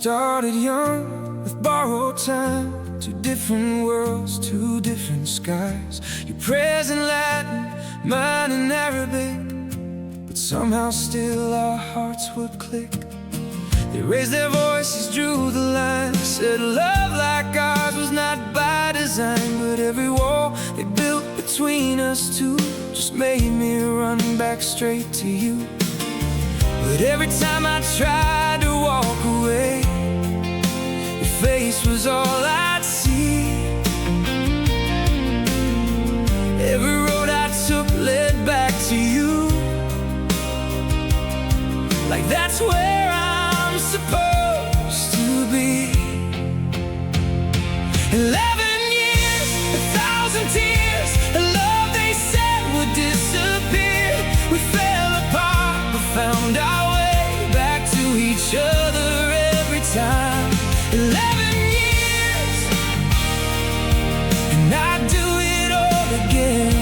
started young with borrowed time. Two different worlds, two different skies. Your prayers in Latin, mine in Arabic, but somehow still our hearts would click. They raised their voices, drew the line, said love like ours was not by design. But every wall they built between us two just made me run back straight to you. But every time I tried to walk away, your face was all I'd see. Every road I took led back to you, like that's where I'm supposed to be. 11 years, 1,000 tears, a love they said would disappear. We fell apart but found our way back to each other every time. 11 years, and I'd do it all again,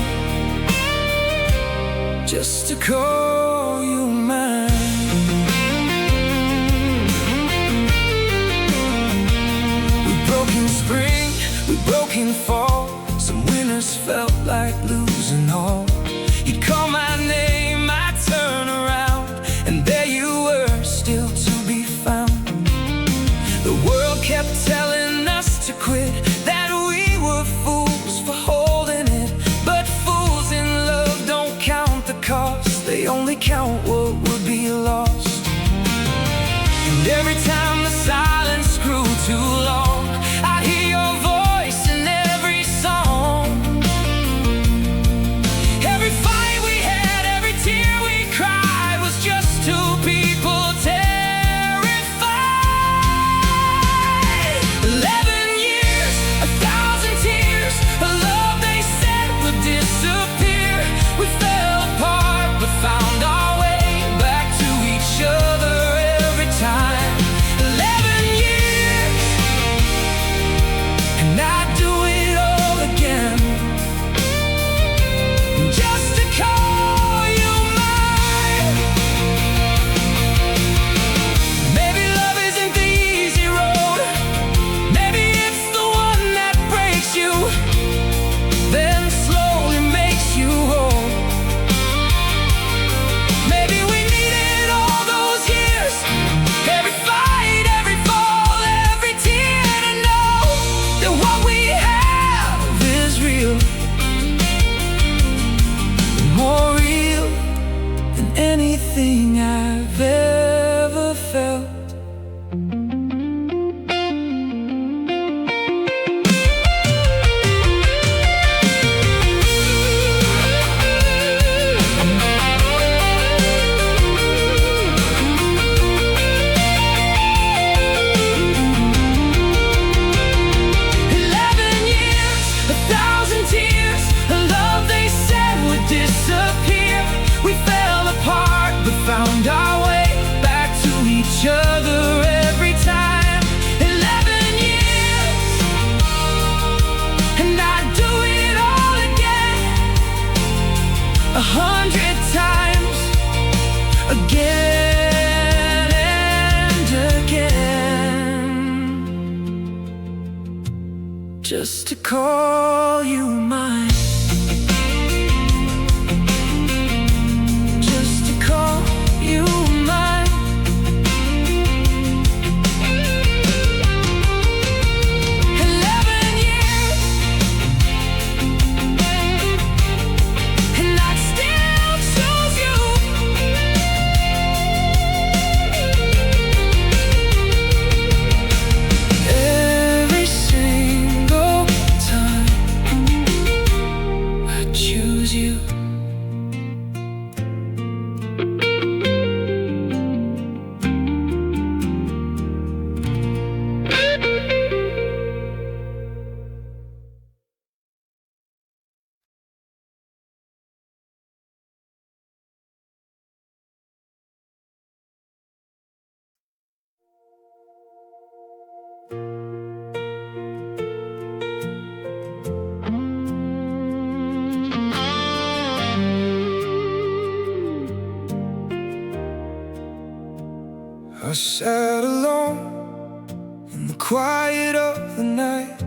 just to call you mine. We broke in spring, we broke in fall. Some winners felt like losing all. You'd call my name, I'd turn around, and there you were, still to be found. The world kept telling us to quit, that we were fools for holding it. But fools in love don't count the cost, they only count what would be lost. And every time the silence grew too long, I'd hear your voice in every song. Every fight we had, every tear we cried, was just two people terrified. 11 years, 1,000 tears, a love they said would disappear. We fell apart but found our way back to each other every time. 11 years, and I'd do it all again, just to call you mine. Maybe love isn't the easy road, maybe it's the one that breaks you, then slowly makes you whole. Maybe we needed all those years, every fight, every fall, every tear, to know that what we have is real, more real than anything I've ever felt. Found our way back to each other every time. 11 years, and I'd do it all again, 100 times, again and again, just to call you mine. You mine. 11 years, and I'd still choose you. Every single time I choose you. I sat alone the quiet of the night,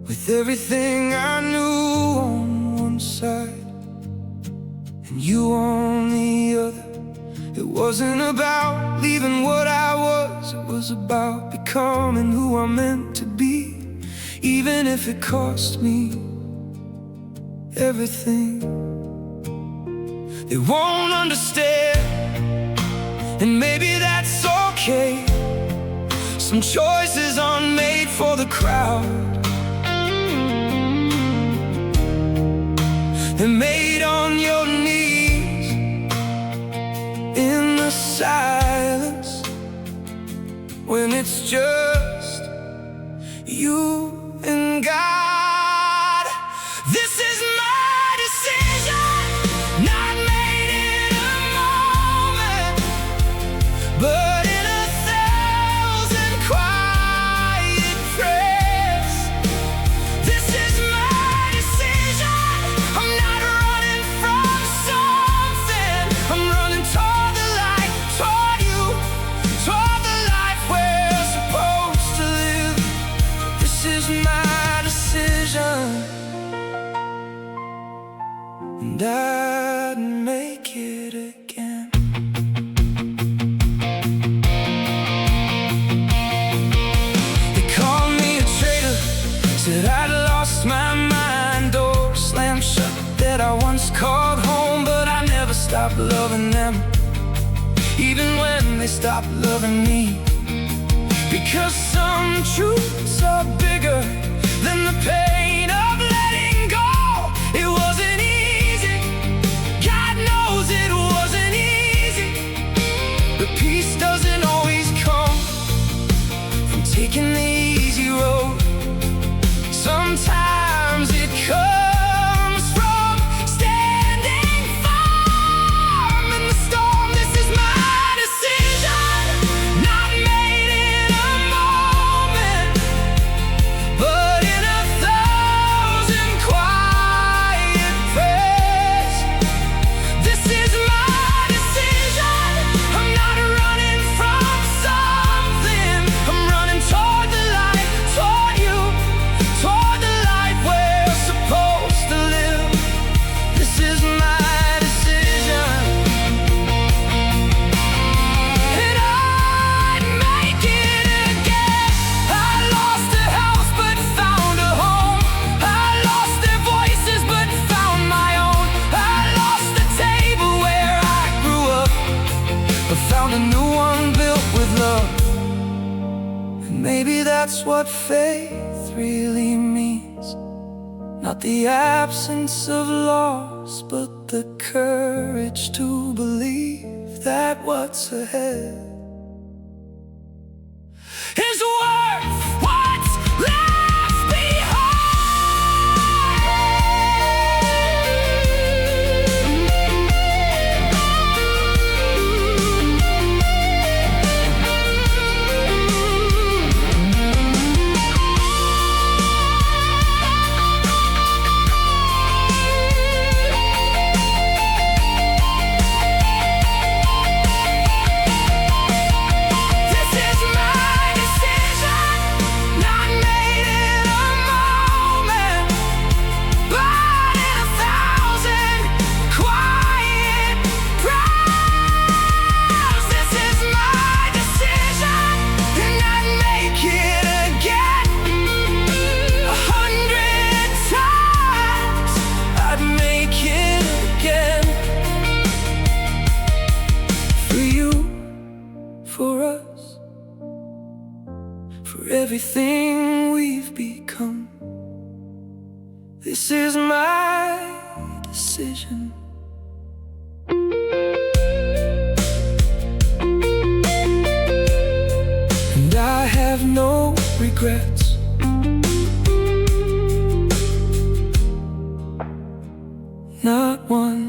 with everything I knew on one side and you on the other. It wasn't about leaving what I was, it was about becoming who I'm meant to be, even if it cost me everything. They won't understand, and maybe that's okay. Some choices aren't made for the crowd, they're made on your knees in the silence, when it's just you and God. This is my decision, not made in a moment, but in a thousand quiet prayers. This is my decision, I'm not running from something, I'm running toward the light, toward you, toward the life we're supposed to live. This is my decision, and I'd make it again. They called me a traitor, said I'd lost my mind, door slammed shut that I once called home. But I never stopped loving them, even when they stopped loving me, because some truths are bigger than the pain of letting go. It wasn't easy, God knows it wasn't easy, but peace doesn't always come from taking the easy road. Sometimes it comes from standing firm in the storm. This is my decision, not made in a moment, but in a thousand quiet prayers. This is my decision, I'm not running from something, I'm running toward the light, toward you, toward the life we're supposed to live. This is my decision, and I'd make it again. I lost a house but found a home, I lost their voices but found my own, I lost the table where I grew up, but found a new one built with love. And maybe that's what faith really means, not the absence of loss, but the courage to believe that what's ahead is worth what's left This is my decision, not made in a moment, but in a thousand quiet prayers. This is my decision, and I'd make it again 100 times. I'd make it again, for you, for us, for everything we've become. This is my decision. And I have no regrets, not one.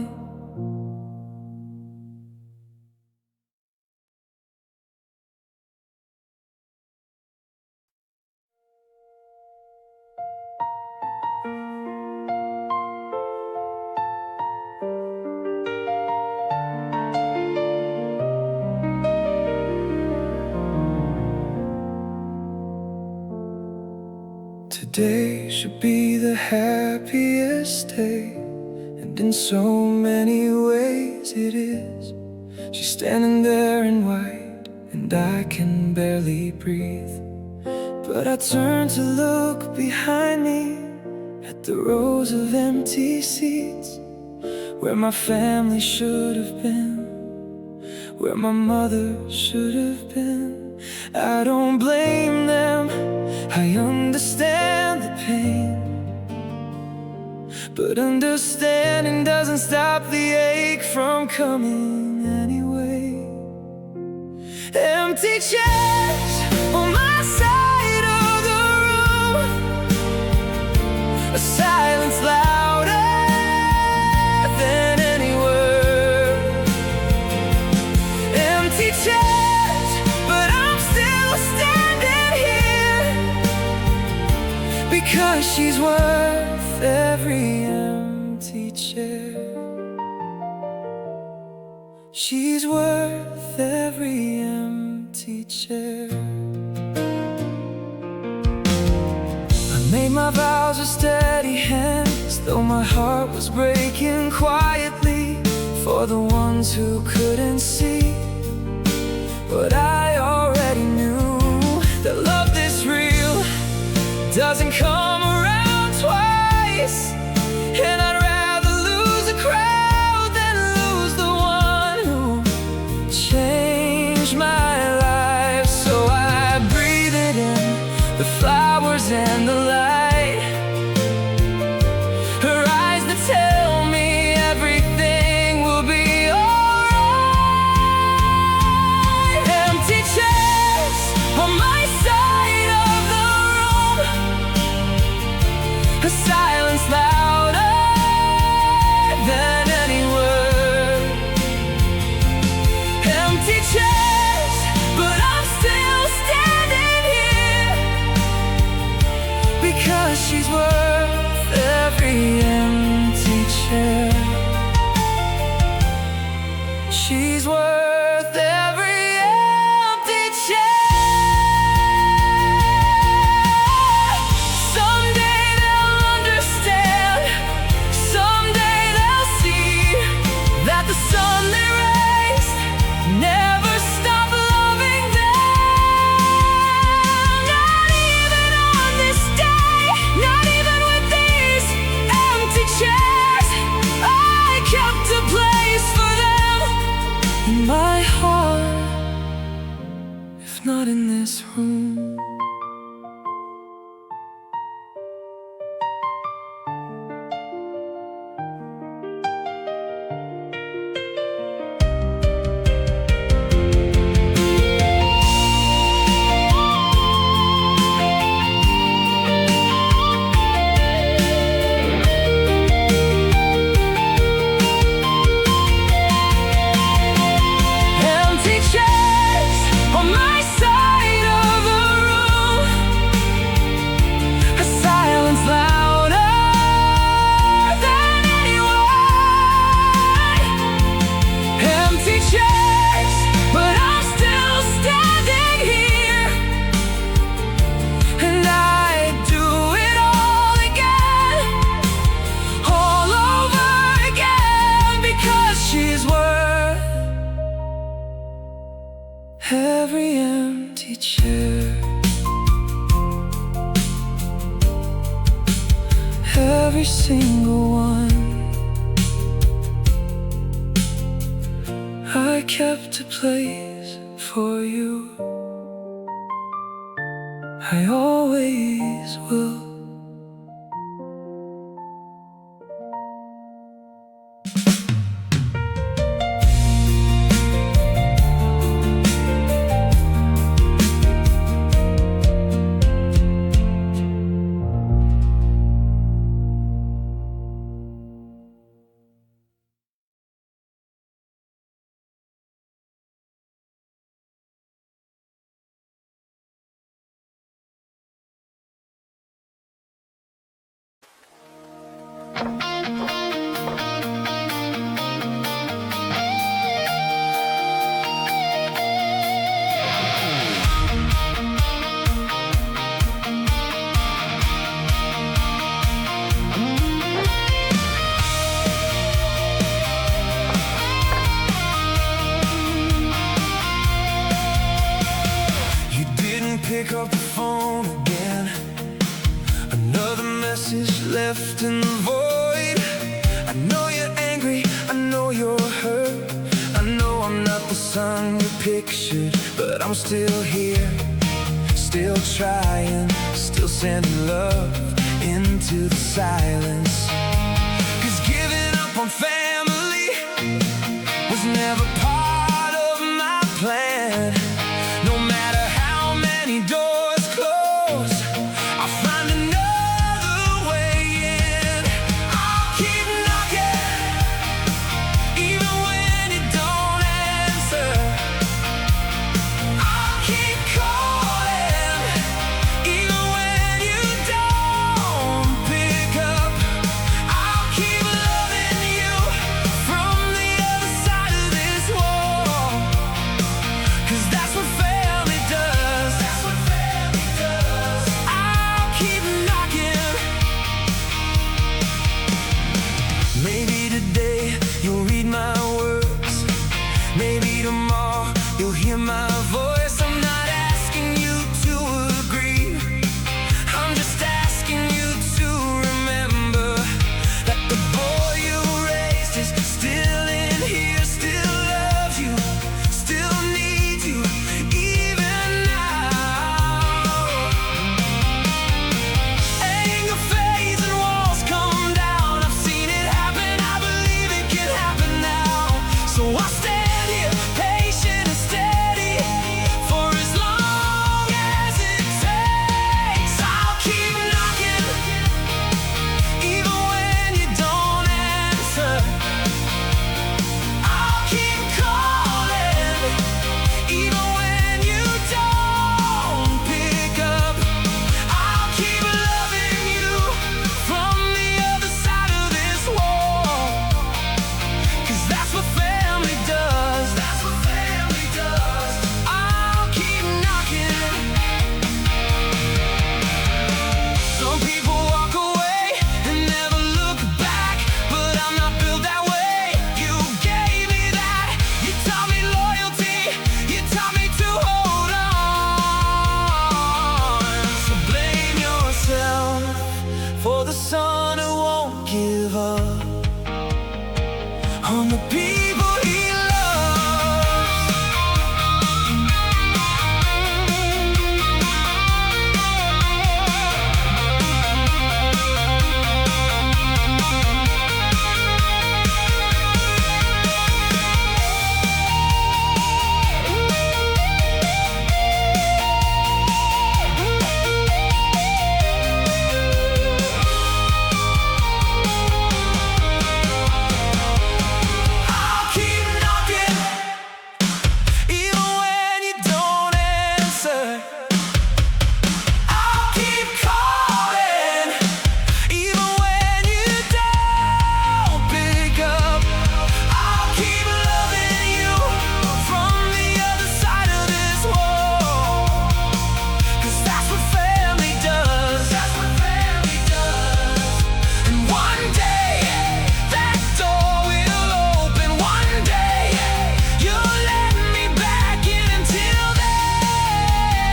Today should be the happiest day, and in so many ways it is. She's standing there in white, and I can barely breathe. But I turn to look behind me at the rows of empty seats, where my family should have been, where my mother should have been. I don't blame them, I understand the pain, but understanding doesn't stop the ache from coming anyway. Empty chairs on my side of the room, a silence louder than any word. Empty chairs, but I'm still standing here, because she's worth every empty chair. She's worth every empty chair. I made my vows with steady hands, though my heart was breaking quietly, for the ones who couldn't see. But I already knew that love this real doesn't come around twice, and I'd rather lose a crowd than lose the one who changed my life. So I breathe it in, the flowers and the light, her eyes that tell me everything will be alright. Empty chairs on my side of the room, a silence louder than any word. Empty chairs, but I'm still standing here, because she's worth every empty chair. She's worth every empty chair. Someday they'll understand, someday they'll see that the sun they raised never stopped loving them. Not even on this day, not even with these empty chairs, I kept a place for them in my heart, if not in this room. Empty chairs on my side of the room, a silence louder than any word. Empty chairs, but I'm still standing here, and I'd do it all again, all over again, because she's worth every empty chair. Every single one. I kept a place for you, I always will. left in the void. I know you're angry, I know you're hurt. I know I'm not the son you pictured, but I'm still here, still trying, still sending love into the silence. 'Cause giving up on family was never part of my plan. No matter how many doors close, I'll find another way in. I'll keep knocking, even when you don't answer. I'll keep calling, even when you don't pick up. I'll keep loving you from the other side of this wall. 'Cause that's what family does. That's what family does. I'll keep knocking. Maybe today you'll read my words. Maybe tomorrow you'll hear my voice. I'm not asking you to agree. I'm just asking you to remember that the boy you raised is still in here, still loves you, still needs you, even now. Anger fades and walls come down. I've seen it happen, I believe it can happen now. So I'll stand here, patient and steady, for as long as it takes. I'll keep knocking, even when you don't answer. I'll keep calling, even when you don't pick up. I'll keep loving you from the other side of this wall. 'Cause that's what family does. That's what family does. I'll keep knocking. Some people walk away and never look back, but I'm not built that way. You gave me that. You taught me loyalty. You taught me to hold on. So blame yourself for the son who won't give up on the people he loves. I'll keep knocking, even when you don't answer. I'll keep calling, even when you don't pick up. I'll keep loving you from the other side of this wall. 'Cause that's what family does. That's what family does. And one day that door will open. One day you'll let me back in. Until then,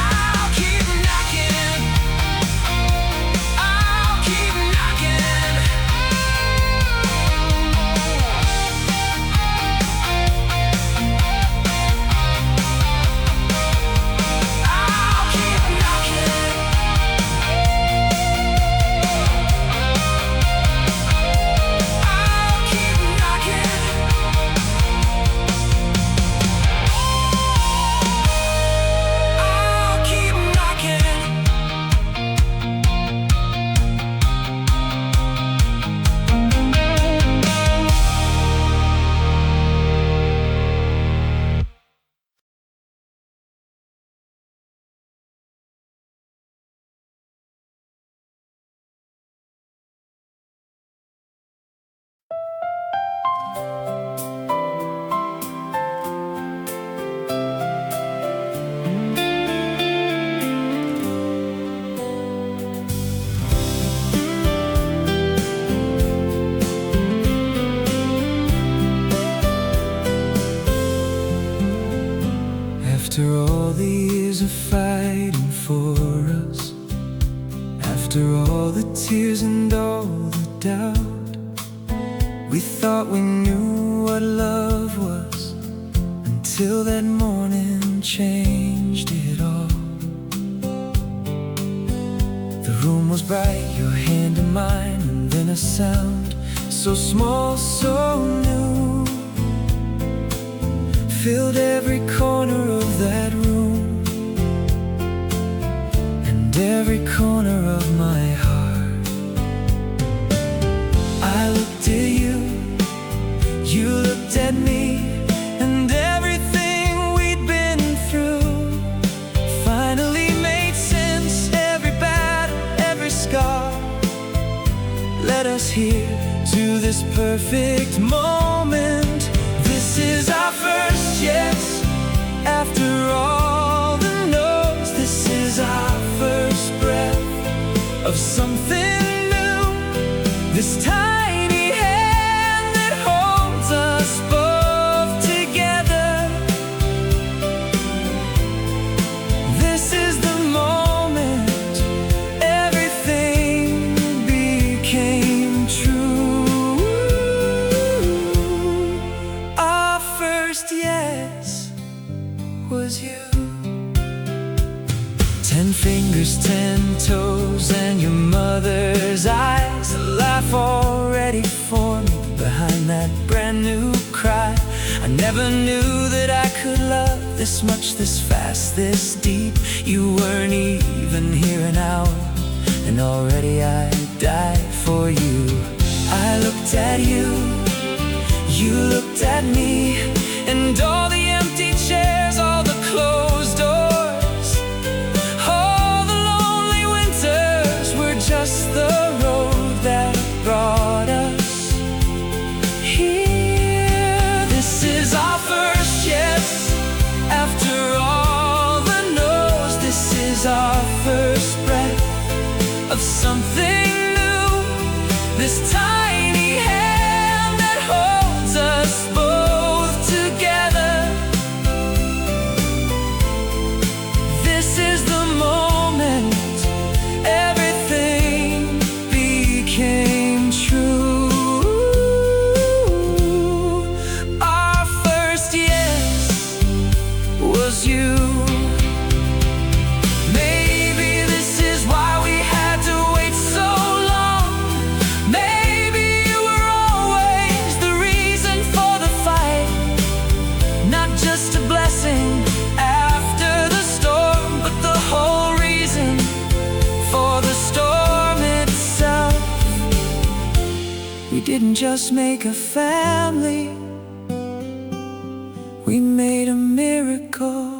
I'll keep knocking. I'll keep knocking. I'll keep knocking. I'll keep knocking. I'll keep knocking. After all the years of fighting for us, after all all the tears and all the doubt. We thought we knew what love was, until that morning changed it all. The room was bright, your hand in mine, and then a sound so small, so new, filled every corner of that room, and every corner of my heart. I looked at you, you looked at me, and everything we'd been through finally made sense. Every battle, every scar led us here to this perfect moment. This is our first yes, after all the no's. This is our first breath of something new. This tiny hand that holds us both together. This is the moment everything became true. Our first yes was you. 10 fingers, 10 toes, and your mother's eyes. A laugh already formed behind that brand new cry. I never knew that I could love this much, this fast, this deep. You weren't even here an hour, and already I died for you. I looked at you, you looked at me, and all the empty chairs, all the closed doors, all the lonely winters were just the road that brought us here. This is our first yes, after all the no's. This is our first breath of something new. This tiny hand that holds us both together. This is the moment everything became true. Our first yes was you. Maybe this is why we had to wait so long. Maybe you were always the reason for the fight, not just a blessing after the storm, but the whole reason for the storm itself. We didn't just make a family, we made a miracle.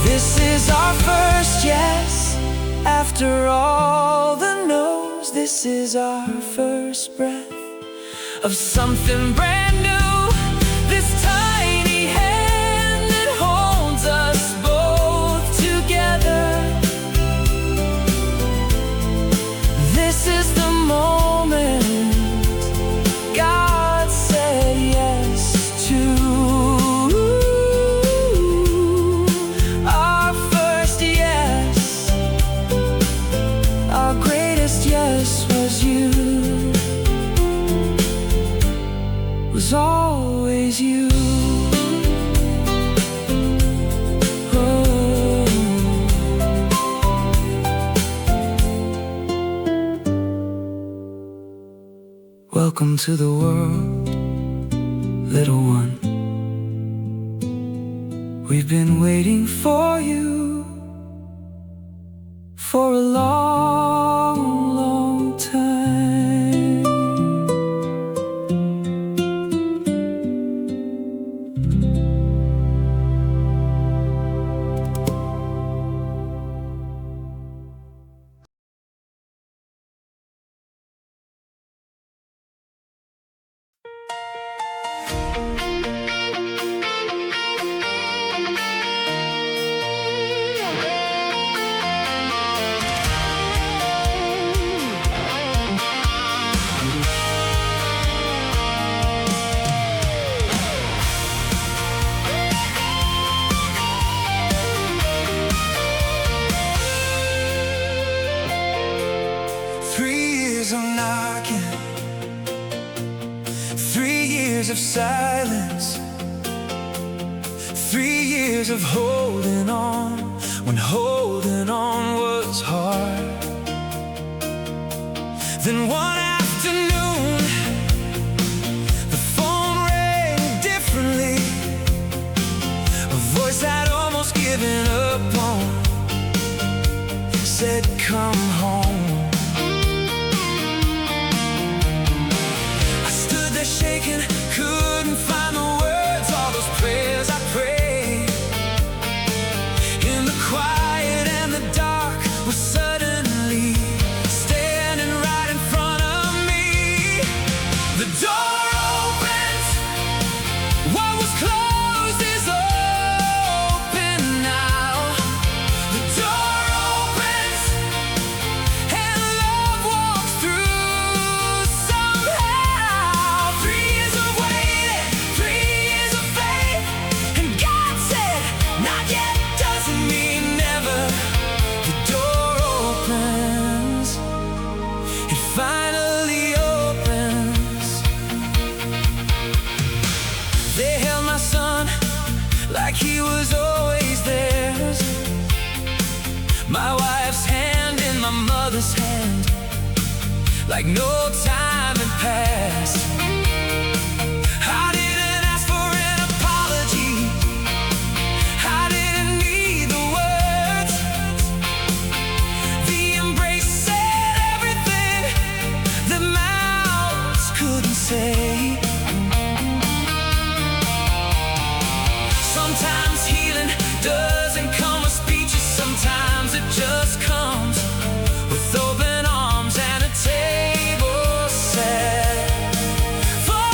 This is our first yes, after all the no's. This is our first breath of something brand new. This tiny hand that holds us both together. This is the moment God said yes to. Our first yes, our greatest yes was you, was always you. Oh. Welcome to the world, little one. We've been waiting for you for a long, long time. years of silence, 3 years of holding on when holding on was hard. Then one afternoon, the phone rang differently. A voice I'd almost given up on said, "Come home." I stood there shaking, couldn't find the words. All those prayers I prayed in the quiet and the dark were suddenly standing right in front of me. The door opens, what was closed is open now. The door opens and love walks through somehow. 3 years of waiting, 3 years of faith, and God said, not yet doesn't mean never. The door opens, it finally opens. They held my son like he was always theirs. My wife's hand in my mother's hand, like no time had passed. I didn't ask for an apology, I didn't need the words. The embrace said everything that mouths couldn't say. Sometimes healing doesn't come with speeches, sometimes it just comes with open arms and a table set for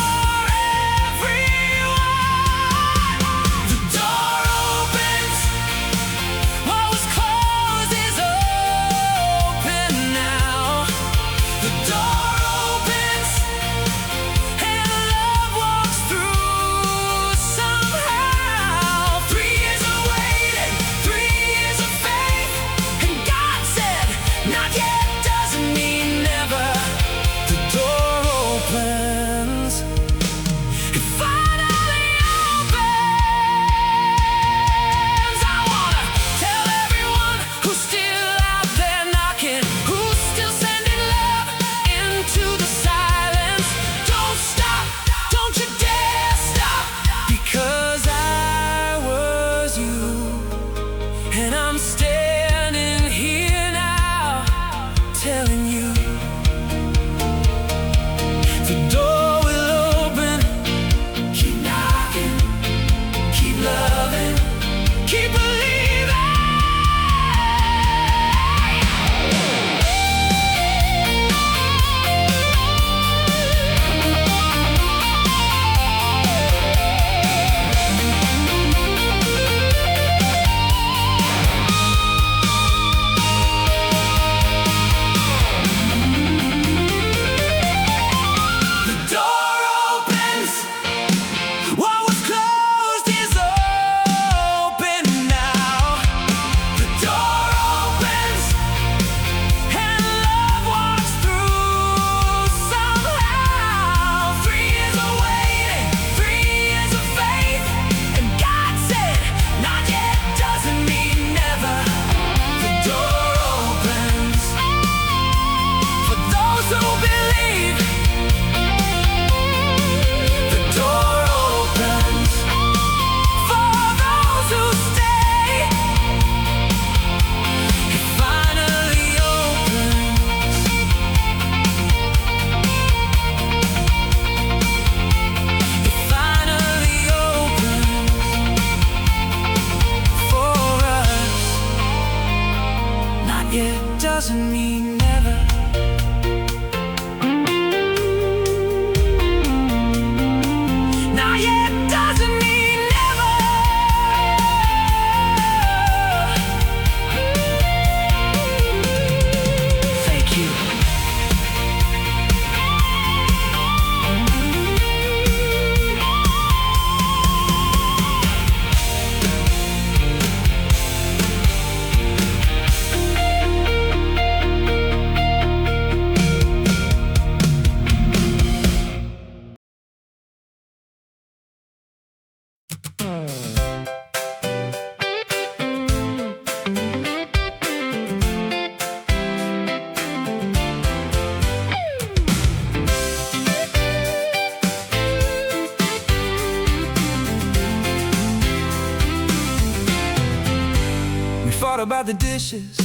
about the dishes,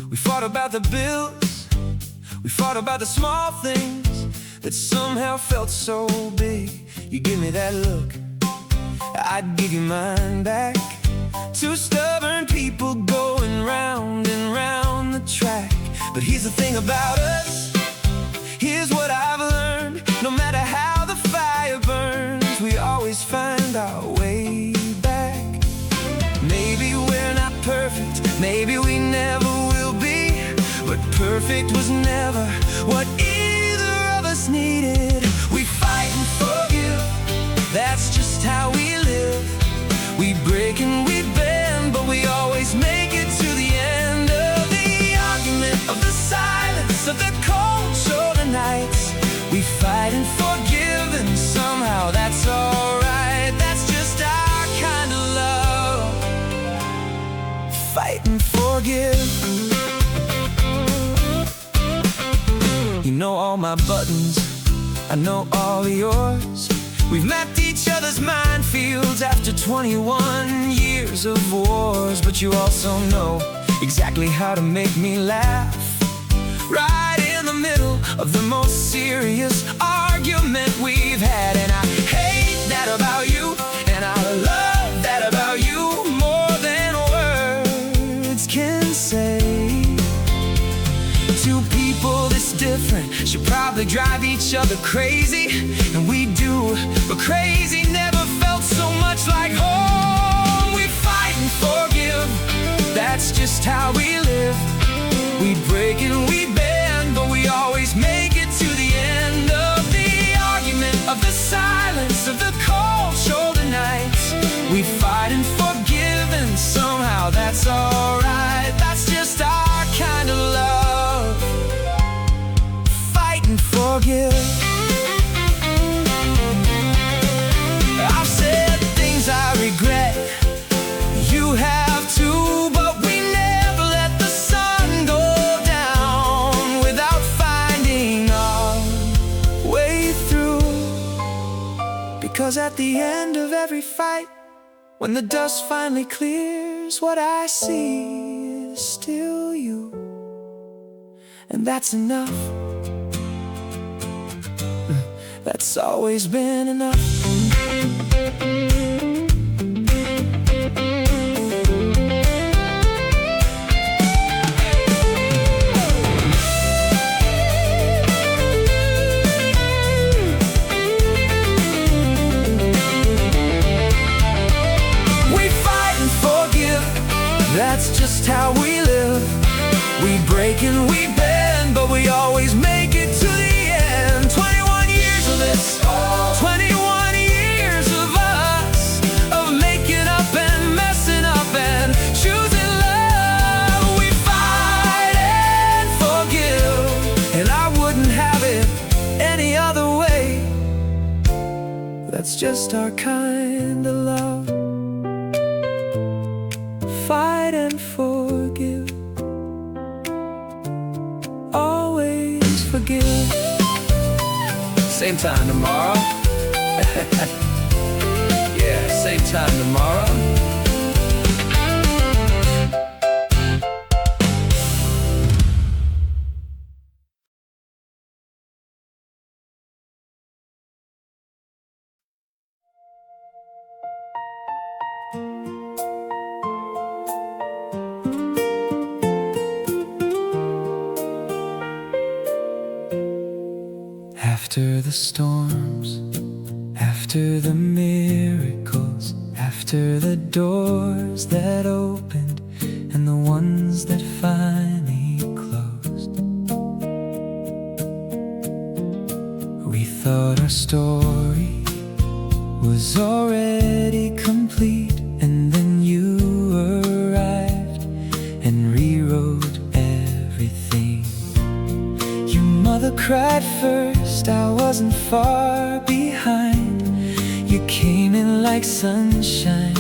we fought about the bills, we fought about the small things that somehow felt so big. You give me that look, I'd give you mine back. Two stubborn people going round and round the track. But here's the thing about us, here's what I've learned. No matter how the fire burns, we always find our way back. Maybe we're not perfect, maybe we never will be, but perfect was never what either of us needed. We fight and forgive, that's just how we live. We break and we bend, but we always make it to the end of the argument, of the silence, of the cold shoulder nights. We fight and forgive, and somehow that's alright. That's just our kind of love. Fight and forgive. You know all my buttons, I know all of yours. We've mapped each other's minefields after 21 years of wars. But you also know exactly how to make me laugh, right in the middle of the most serious argument we've had. And I hate that about you, and I love that about you more than words can say. Two people this different should probably drive each other crazy, and we do, but crazy never felt so much like home. We fight and forgive, that's just how we live. We break and we bend, but we always make it to the end of the argument, of the silence, of the cold shoulder nights. We fight and forgive, and somehow that's alright. That's just our kind of love. Fight and forgive. I've said things I regret, you have too, but we never let the sun go down without finding our way through. Because at the end of every fight, when the dust finally clears, what I see is still you. And that's enough. That's always been enough. We fight and forgive, that's just how we live. We break and we bend, but we always make it to the end. 21 years of this, 21 years of us, of making up and messing up and choosing love. We fight and forgive, and I wouldn't have it any other way. That's just our kind of love. Fight and forgive, always forgive. Same time tomorrow. Yeah, same time tomorrow. After the storms, after the miracles, after the doors that opened and the ones that finally closed, we thought our story was already complete, and then you arrived and rewrote everything. Your mother cried first, I wasn't far behind. You came in like sunshine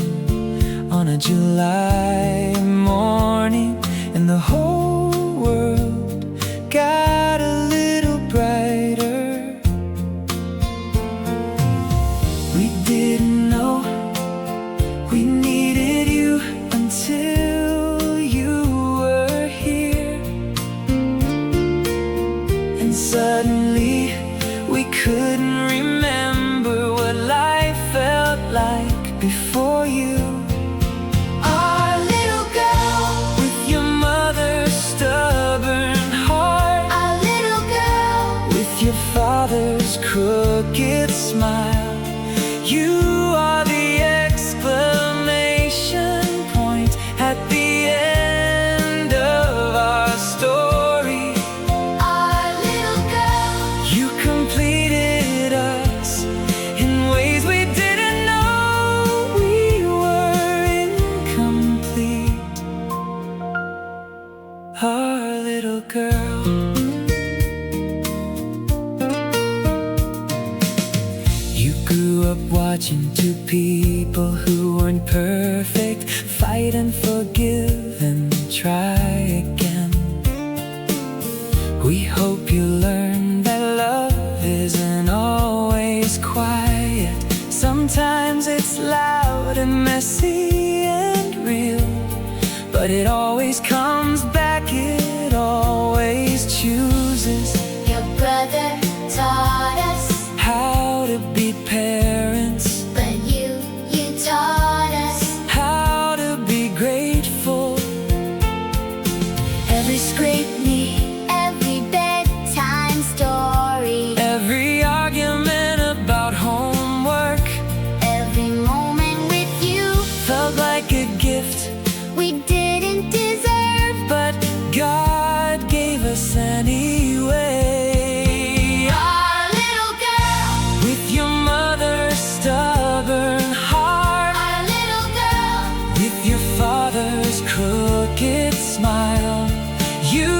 on a July morning, and the whole world got a little brighter. We didn't know we needed you until smile. You are the exclamation point at the end of our story. Our little girl, You completed us in ways we didn't know we were incomplete. Our little girl. You grew up watching two people who weren't perfect fight and forgive and try again. We hope you learn that love isn't always quiet. Sometimes it's loud and messy and real, but it always comes back, it always chooses. your brother taught us, How to be parents, but you taught us. how to be grateful. Every scrape knee, every bedtime story, Every argument about homework every moment with you felt like a gift, we didn't deserve. but God gave us anyway. Our little girl, With your mother's stubborn heart, our little girl, with your father's crooked smile, you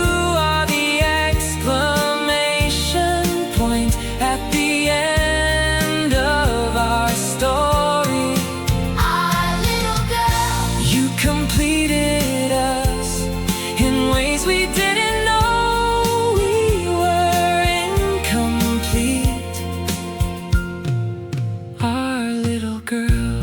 are the exclamation point at the end of our story. our little girl, You completed us in ways we didn't know we were incomplete. Our little girl.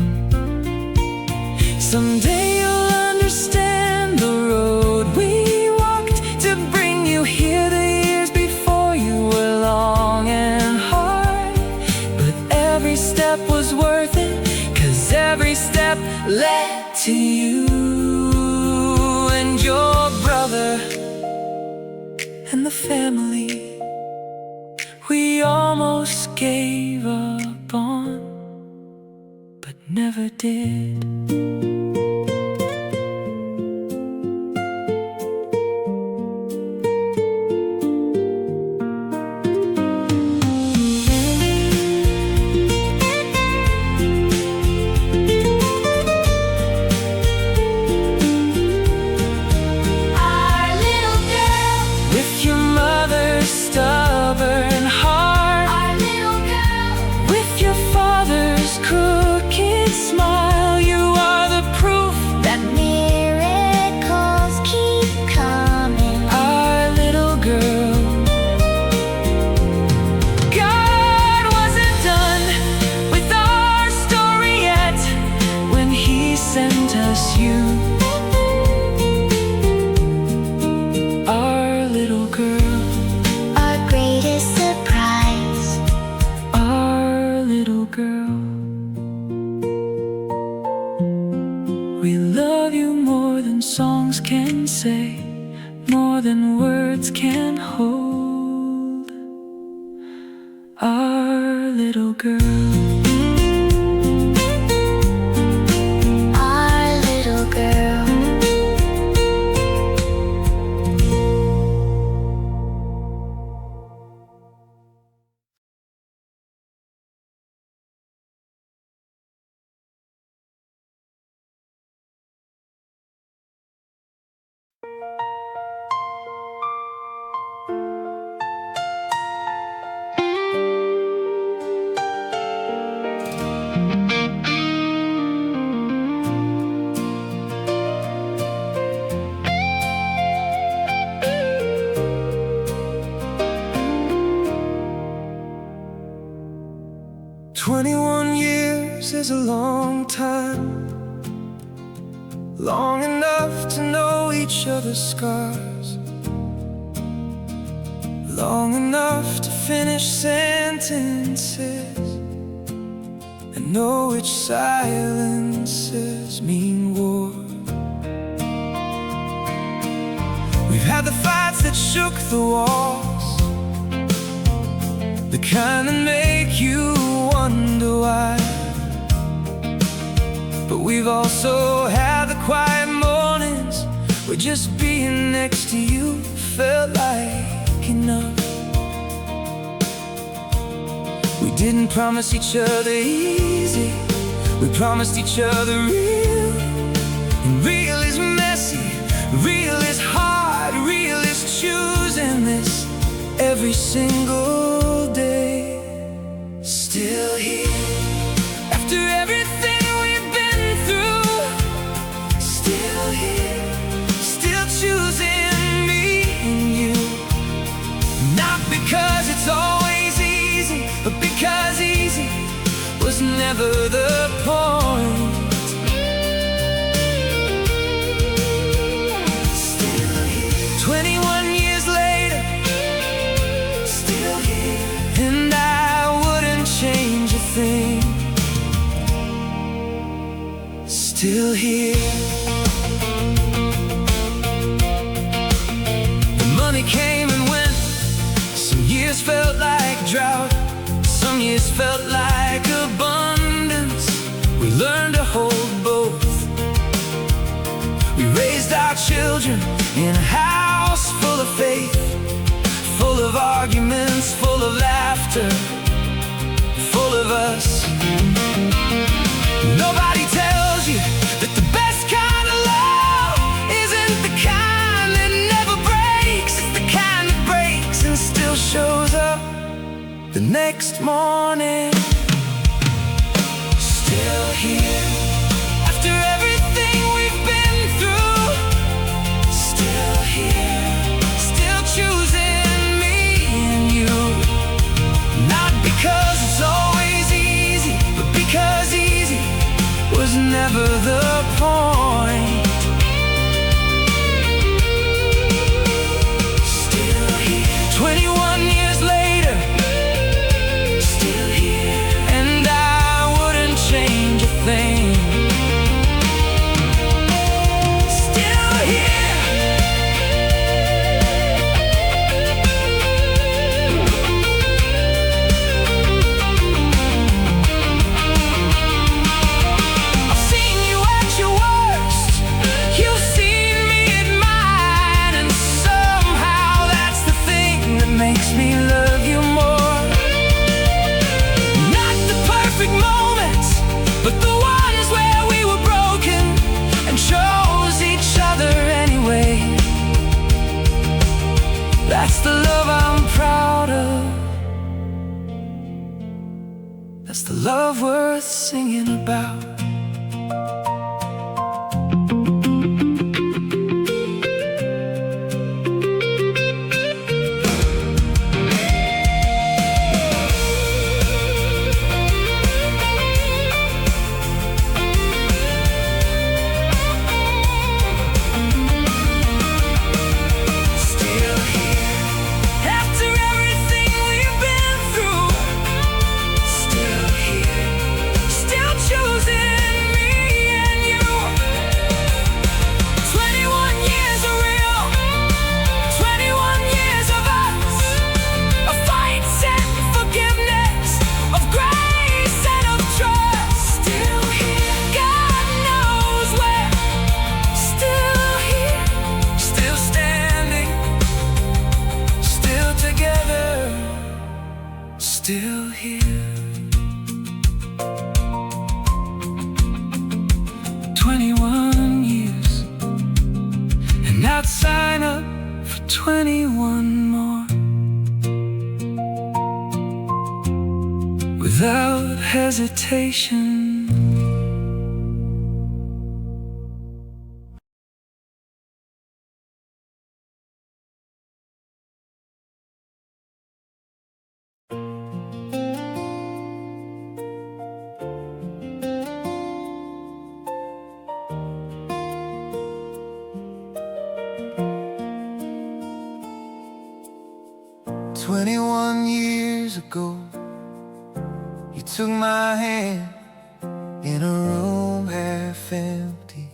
Someday you'll understand the road we walked to bring you here. The years before you were long and hard, but every step was worth it, 'cause every step led to you and your brother and the family we almost gave up on, but never did. our little girl, With your mother's stubborn heart, our little girl, with your father's crooked smile, you are the proof that miracles keep coming. our little girl. God wasn't done with our story yet when He sent us you. Our little girl, Our greatest surprise, our little girl. We love you more than songs can say, more than words can hold. Our little girl. our little girl. Is a long time, long enough to know each other's scars, long enough to finish sentences and know which silences mean war. We've had the fights that shook the walls, the kind that make you wonder why. But we've also had the quiet mornings where just being next to you felt like enough. We didn't promise each other easy, we promised each other real. And real is messy, real is hard, real is choosing this every single day. Still here, after everything we've been through. Still here, still choosing me and you. Not because it's always easy, but because easy was never the point. Still here, 21 years later. Still here, and I wouldn't change a thing. Still here. The money came and went. Some years felt like drought, some years felt like abundance. We learned to hold both. We raised our children in a house full of faith, full of arguments, full of laughter, full of us. Nobody tells you that the best kind of love isn't the kind that never breaks. It's the kind that breaks and still shows up the next morning. Still here, after everything we've been through. Still here, still choosing me and you. Not because it's always easy, but because easy was never the point. Still here, 21 years later. Still here, and I wouldn't change a thing. Still here. I've seen you at your worst, you've seen me at mine, and somehow that's the thing that makes me love you more. Not the perfect moments, but the ones where we were broken and chose each other anyway. That's the love I'm proud of. That's the love worth singing about. Still here, after everything we've been through. Still here, still choosing me and you. 21 years of real, 21 years of us, of fights and forgiveness, of grace and of trust. Still here, God knows where. Still here, still standing, still together. Still here. 21 years, and I'd sign up for 21 more without hesitation. "21 years ago, you took my hand in a room half empty,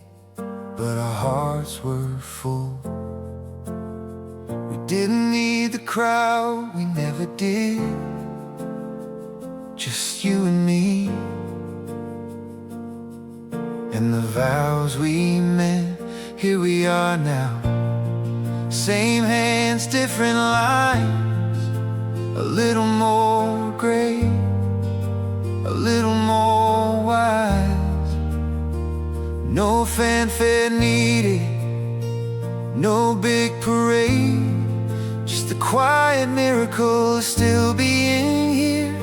but our hearts were full. We didn't need the crowd, we never did. just you and me. And the vows we meant, here we are now. Same hands, different lines. A little more gray, a little more wise. No fanfare needed, no big parade. Just the quiet miracle of still being here,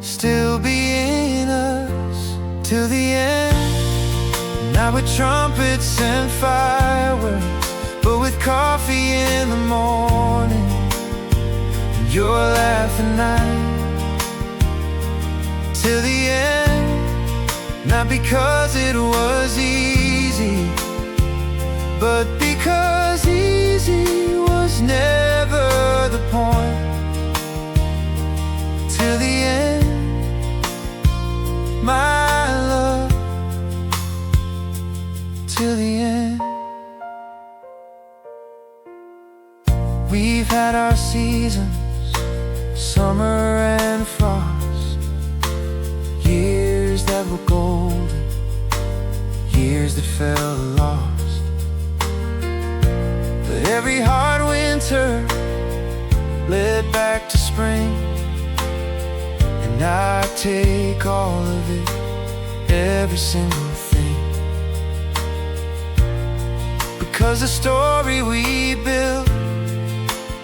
still being us till the end. Not with trumpets and fireworks, but with coffee in the morning and your laugh at night till the end. Not because it was easy, but because easy was never the point. Till the end, my love, till the end. We've had our seasons, summer and frost, years that were golden, years that felt lost. But every hard winter led back to spring, and I take all of it, every single thing. Because the story we built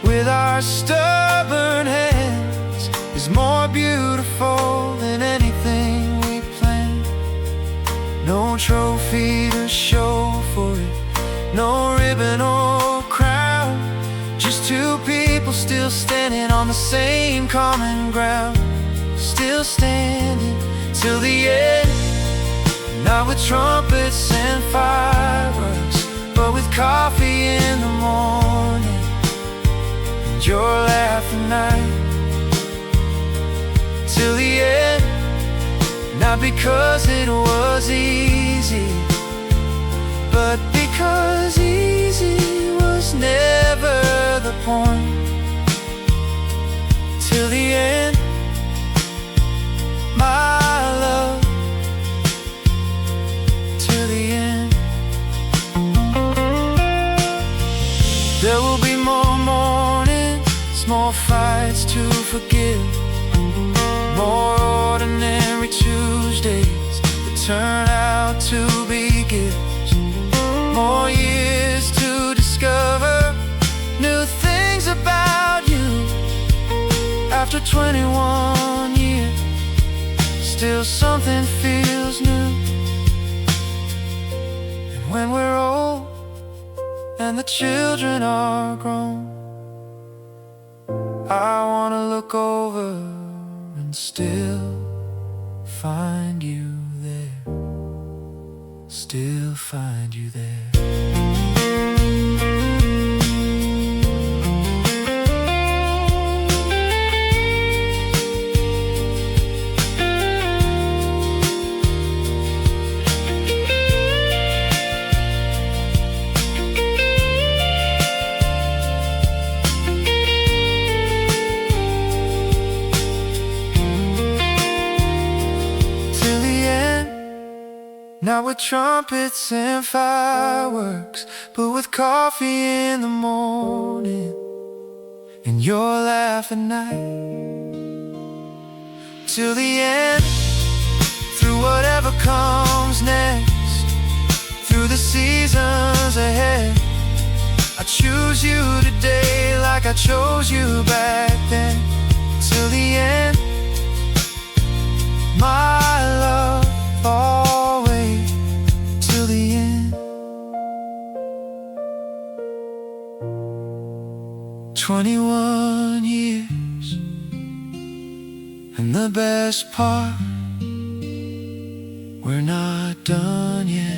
with our stubborn hands is more beautiful than anything we planned. No trophy to show for it, no ribbon or crown, just two people still standing on the same common ground. Still standing till the end. Not with trumpets and fireworks, but with coffee in the morning and your laugh at night till the end. Not because it was easy, but because easy was never the point. Till the end, my love, till the end. There will be more mornings, more fights to forgive, more ordinary Tuesdays that turn out to be gifts, more years to discover new things about you. After 21 years, still something feels new. And when we're old and the children are grown, I wanna look over and still find you there, still find you there. Not with trumpets and fireworks, but with coffee in the morning and your laugh at night till the end. Through whatever comes next, through the seasons ahead, I choose you today like I chose you back then. Till the end, my love, always till the end. 21 years, and the best part, we're not done yet.